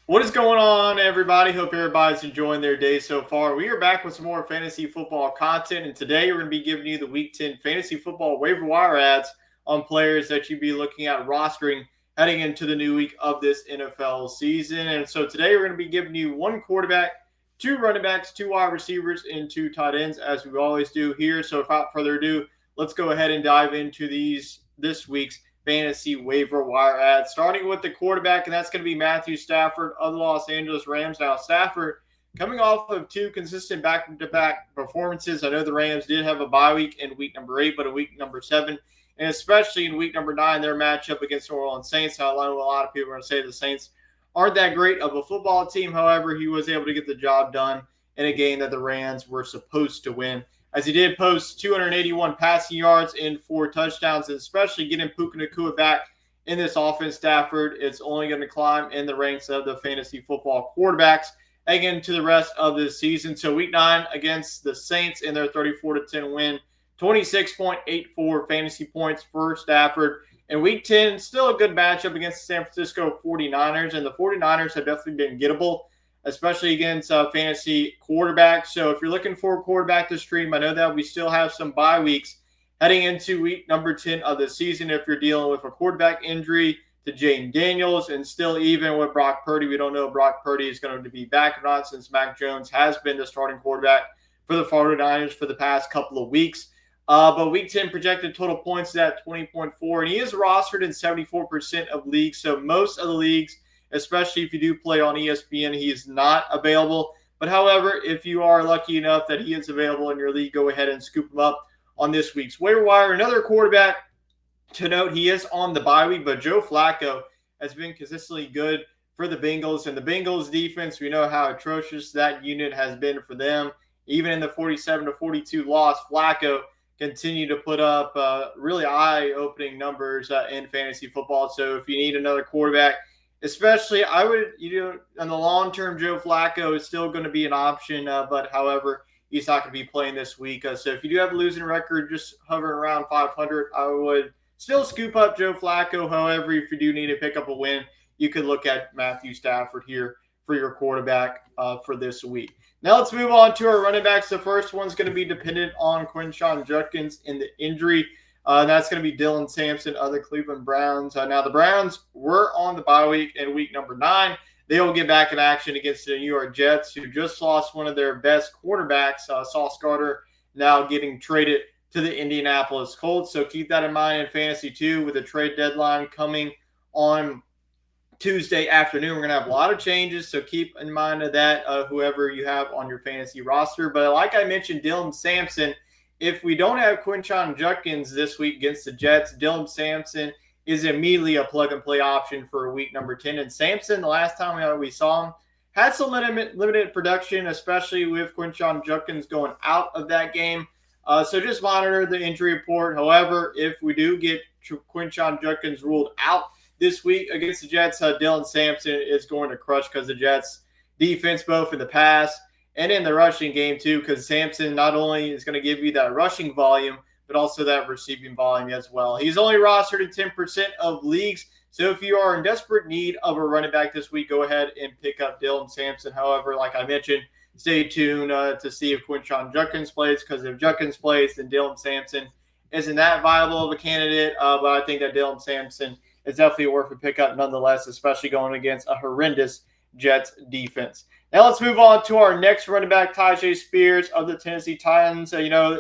What is going on, everybody? Hope everybody's enjoying their day so far. We are back with some more fantasy football content, and today we're going to be giving you the Week 10 fantasy football waiver wire ads on players that you'd be looking at rostering heading into the new week of this NFL season. And so today we're going to be giving you one quarterback, two running backs, two wide receivers, and two tight ends, as we always do here. So without further ado, let's go ahead and dive into this week's fantasy waiver wire ads. Starting with the quarterback, and that's going to be Matthew Stafford of the Los Angeles Rams. Now, Stafford coming off of two consistent back-to-back performances. I know the Rams did have a bye week in week number 8, but in week number 7, and especially in week number 9, their matchup against New Orleans Saints. I know a lot of people are going to say the Saints aren't that great of a football team. However, he was able to get the job done in a game that the Rams were supposed to win, as he did post 281 passing yards and 4 touchdowns, and especially getting Puka Nacua back in this offense. Stafford is only going to climb in the ranks of the fantasy football quarterbacks again to the rest of this season. So week 9 against the Saints in their 34-10 win, 26.84 fantasy points for Stafford. In week 10, still a good matchup against the San Francisco 49ers, and the 49ers have definitely been gettable, especially against fantasy quarterbacks. So if you're looking for a quarterback to stream, I know that we still have some bye weeks heading into week number 10 of the season. If you're dealing with a quarterback injury to Jaden Daniels, and still even with Brock Purdy, we don't know if Brock Purdy is going to be back or not, since Mac Jones has been the starting quarterback for the 49ers for the past couple of weeks. But week 10 projected total points is at 20.4, and he is rostered in 74% of leagues. So most of the leagues, especially if you do play on ESPN, he is not available. But however, if you are lucky enough that he is available in your league, go ahead and scoop him up on this week's waiver wire. Another quarterback to note, he is on the bye week, but Joe Flacco has been consistently good for the Bengals. And the Bengals defense, we know how atrocious that unit has been for them. Even in the 47-42 loss, Flacco continued to put up really eye-opening numbers in fantasy football. So if you need another quarterback, especially, I would, on the long term, Joe Flacco is still going to be an option, but however, he's not going to be playing this week. So if you do have a losing record, just hovering around 500, I would still scoop up Joe Flacco. However, if you do need to pick up a win, you could look at Matthew Stafford here for your quarterback for this week. Now let's move on to our running backs. The first one's going to be dependent on Quinshon Judkins in the injury. That's going to be Dylan Sampson of the Cleveland Browns. Now, the Browns were on the bye week in week number 9. They will get back in action against the New York Jets, who just lost one of their best quarterbacks, Sauce Gardner, now getting traded to the Indianapolis Colts. So keep that in mind in fantasy too, with the trade deadline coming on Tuesday afternoon. We're going to have a lot of changes, so keep in mind of that, whoever you have on your fantasy roster. But like I mentioned, Dylan Sampson, if we don't have Quinshon Judkins this week against the Jets, Dylan Sampson is immediately a plug-and-play option for week number 10. And Sampson, the last time we saw him, had some limited production, especially with Quinshon Judkins going out of that game. So just monitor the injury report. However, if we do get Quinshon Judkins ruled out this week against the Jets, Dylan Sampson is going to crush, because the Jets defense, both in the pass and in the rushing game too, because Sampson not only is going to give you that rushing volume, but also that receiving volume as well. He's only rostered in 10% of leagues. So if you are in desperate need of a running back this week, go ahead and pick up Dylan Sampson. However, like I mentioned, stay tuned to see if Quinshon Judkins plays, because if Judkins plays, then Dylan Sampson isn't that viable of a candidate. But I think that Dylan Sampson is definitely worth a pickup nonetheless, especially going against a horrendous Jets defense. Now let's move on to our next running back, Tyjae Spears of the Tennessee Titans.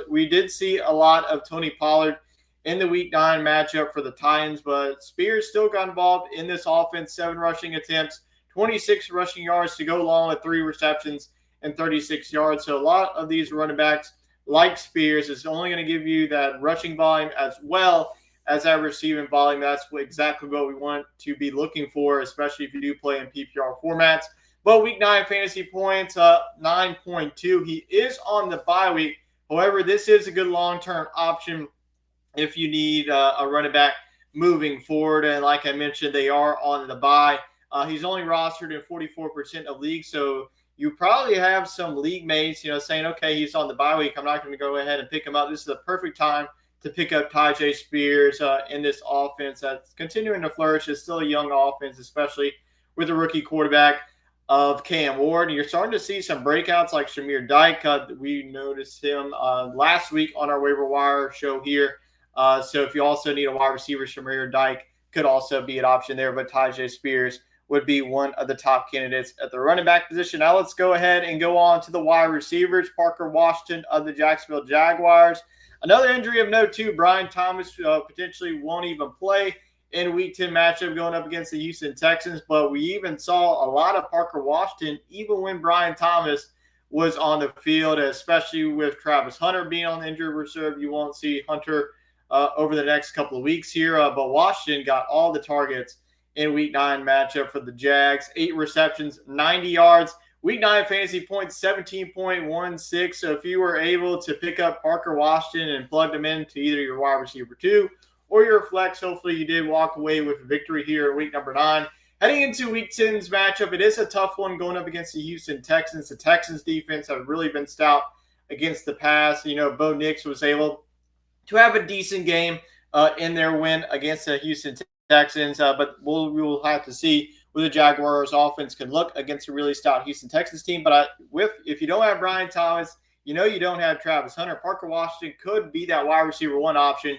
We did see a lot of Tony Pollard in the Week 9 matchup for the Titans, but Spears still got involved in this offense. 7 rushing attempts, 26 rushing yards to go along with 3 receptions and 36 yards. So a lot of these running backs, like Spears, is only going to give you that rushing volume as well as that receiving volume. That's exactly what we want to be looking for, especially if you do play in PPR formats. But week 9 fantasy points, 9.2. He is on the bye week. However, this is a good long-term option if you need a running back moving forward. And like I mentioned, they are on the bye. He's only rostered in 44% of leagues. So you probably have some league mates, saying, okay, he's on the bye week, I'm not going to go ahead and pick him up. This is the perfect time to pick up Tyjae Spears in this offense that's continuing to flourish. It's still a young offense, especially with a rookie quarterback. of Cam Ward. And you're starting to see some breakouts like Shamir Dyke. We noticed him last week on our waiver wire show here. So if you also need a wide receiver, Shamir Dyke could also be an option there. But Tyjae Spears would be one of the top candidates at the running back position. Now let's go ahead and go on to the wide receivers. Parker Washington of the Jacksonville Jaguars. Another injury of note, too. Brian Thomas potentially won't even play in Week 10 matchup going up against the Houston Texans. But we even saw a lot of Parker Washington, even when Brian Thomas was on the field, especially with Travis Hunter being on the injured reserve. You won't see Hunter over the next couple of weeks here. But Washington got all the targets in Week 9 matchup for the Jags. 8 receptions, 90 yards. Week 9 fantasy points, 17.16. So if you were able to pick up Parker Washington and plug them into either your wide receiver 2 or your flex, hopefully you did walk away with a victory here in week number 9. Heading into Week 10's matchup, it is a tough one going up against the Houston Texans. The Texans defense have really been stout against the pass. Bo Nix was able to have a decent game in their win against the Houston Texans, but we will have to see where the Jaguars offense can look against a really stout Houston Texans team. But if you don't have Brian Thomas, you don't have Travis Hunter. Parker Washington could be that wide receiver 1 option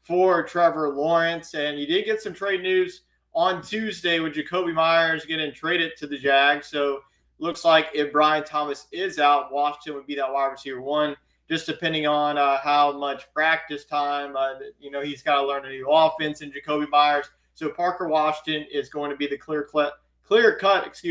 for Trevor Lawrence. And you did get some trade news on Tuesday with Jacoby Myers getting traded to the Jags. So looks like if Brian Thomas is out, Washington would be that wide receiver 1. Just depending on how much practice time, he's got to learn a new offense in Jacoby Myers. So Parker Washington is going to be the clear cut,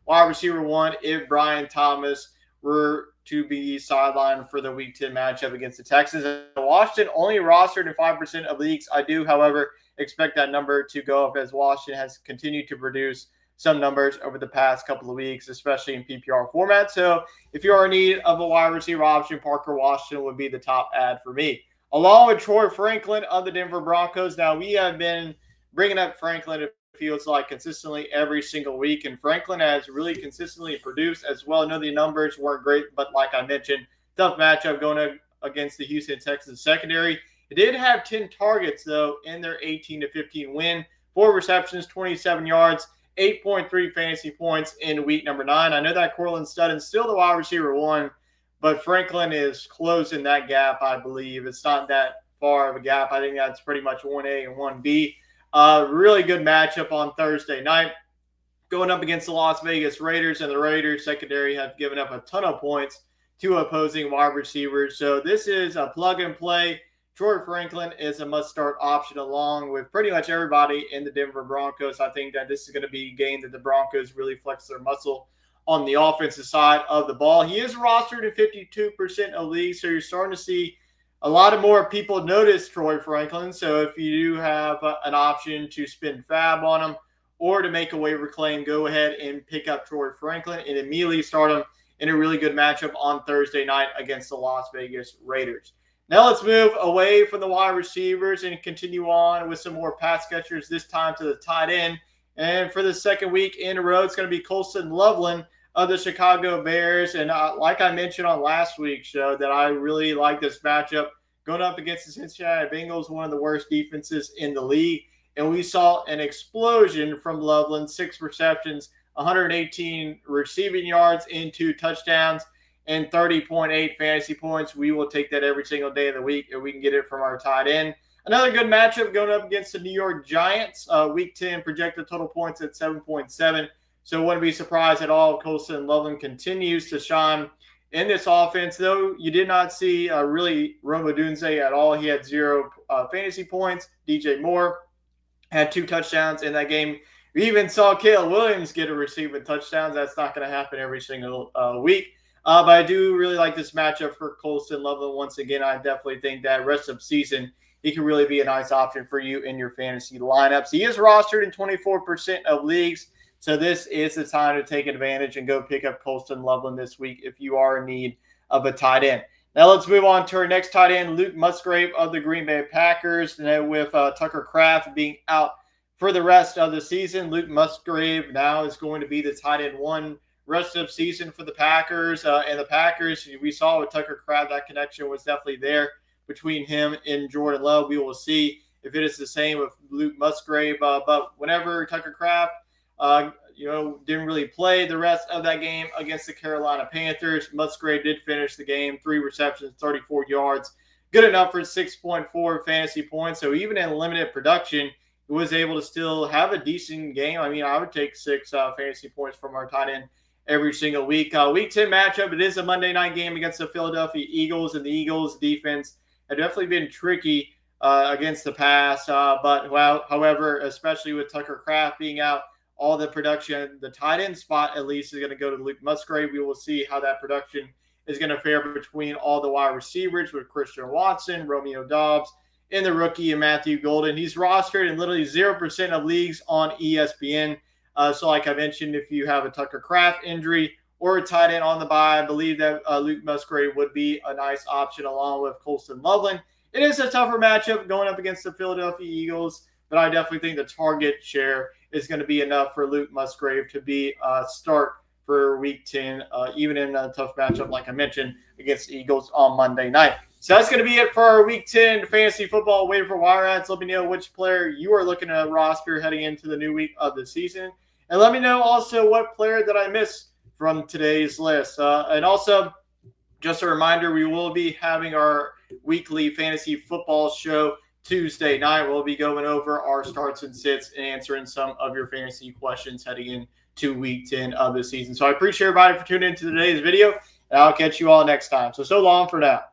wide receiver 1 if Brian Thomas were to be sidelined for the Week 10 matchup against the Texans. Washington only rostered in 5% of leagues. I do, however, expect that number to go up as Washington has continued to produce some numbers over the past couple of weeks, especially in PPR format. So if you are in need of a wide receiver option, Parker Washington would be the top ad for me. Along with Troy Franklin of the Denver Broncos. Now, we have been bringing up Franklin, it feels like, consistently every single week, and Franklin has really consistently produced as well. I know the numbers weren't great, but like I mentioned, tough matchup going against the Houston Texans secondary. It did have 10 targets, though, in their 18-15 win. 4 receptions, 27 yards, 8.3 fantasy points in week number 9. I know that Cortland Sutton's still the wide receiver 1, but Franklin is closing that gap, I believe. It's not that far of a gap. I think that's pretty much 1A and 1B. Really good matchup on Thursday night going up against the Las Vegas Raiders, and the Raiders secondary have given up a ton of points to opposing wide receivers. So this is a plug and play. Troy Franklin is a must-start option along with pretty much everybody in the Denver Broncos. I think that this is going to be a game that the Broncos really flex their muscle on the offensive side of the ball. He is rostered in 52% of leagues, so you're starting to see a lot of more people notice Troy Franklin. So if you do have an option to spend fab on him or to make a waiver claim, go ahead and pick up Troy Franklin and immediately start him in a really good matchup on Thursday night against the Las Vegas Raiders. Now let's move away from the wide receivers and continue on with some more pass catchers, this time to the tight end. And for the second week in a row, it's going to be Colston Loveland of the Chicago Bears. And like I mentioned on last week's show, that I really like this matchup going up against the Cincinnati Bengals, one of the worst defenses in the league. And we saw an explosion from Loveland, 6 receptions, 118 receiving yards, and 2 touchdowns, and 30.8 fantasy points. We will take that every single day of the week if we can get it from our tight end. Another good matchup going up against the New York Giants. Week 10 projected total points at 7.7. So wouldn't be surprised at all if Colston Loveland continues to shine in this offense. Though you did not see really Rome Odunze at all. He had 0 fantasy points. DJ Moore had 2 touchdowns in that game. We even saw Caleb Williams get a receiving touchdowns. That's not going to happen every single week. But I do really like this matchup for Colston Loveland. Once again, I definitely think that rest of season, he can really be a nice option for you in your fantasy lineups. He is rostered in 24% of leagues. So this is the time to take advantage and go pick up Colston Loveland this week if you are in need of a tight end. Now let's move on to our next tight end, Luke Musgrave of the Green Bay Packers. And with Tucker Kraft being out for the rest of the season, Luke Musgrave now is going to be the tight end 1 rest of season for the Packers. And the Packers, we saw with Tucker Kraft, that connection was definitely there between him and Jordan Love. We will see if it is the same with Luke Musgrave. But whenever Tucker Kraft didn't really play the rest of that game against the Carolina Panthers. Musgrave did finish the game, 3 receptions, 34 yards. Good enough for 6.4 fantasy points. So even in limited production, he was able to still have a decent game. I mean, I would take 6 fantasy points from our tight end every single week. Week 10 matchup, it is a Monday night game against the Philadelphia Eagles, and the Eagles defense have definitely been tricky against the pass. However, especially with Tucker Kraft being out, all the production, the tight end spot at least is going to go to Luke Musgrave. We will see how that production is going to fare between all the wide receivers with Christian Watson, Romeo Doubs, and the rookie and Matthew Golden. He's rostered in literally 0% of leagues on ESPN. So like I mentioned, if you have a Tucker Kraft injury or a tight end on the bye, I believe that Luke Musgrave would be a nice option along with Colston Loveland. It is a tougher matchup going up against the Philadelphia Eagles, but I definitely think the target share is going to be enough for Luke Musgrave to be a start for Week 10, even in a tough matchup, like I mentioned, against the Eagles on Monday night. So that's going to be it for our Week 10 fantasy football waiver wire ads. Let me know which player you are looking at roster heading into the new week of the season. And let me know also what player that I missed from today's list. And also, just a reminder, we will be having our weekly fantasy football show Tuesday night. We'll be going over our starts and sits and answering some of your fantasy questions heading into Week 10 of the season. So I appreciate everybody for tuning into today's video, and I'll catch you all next time. So long for now.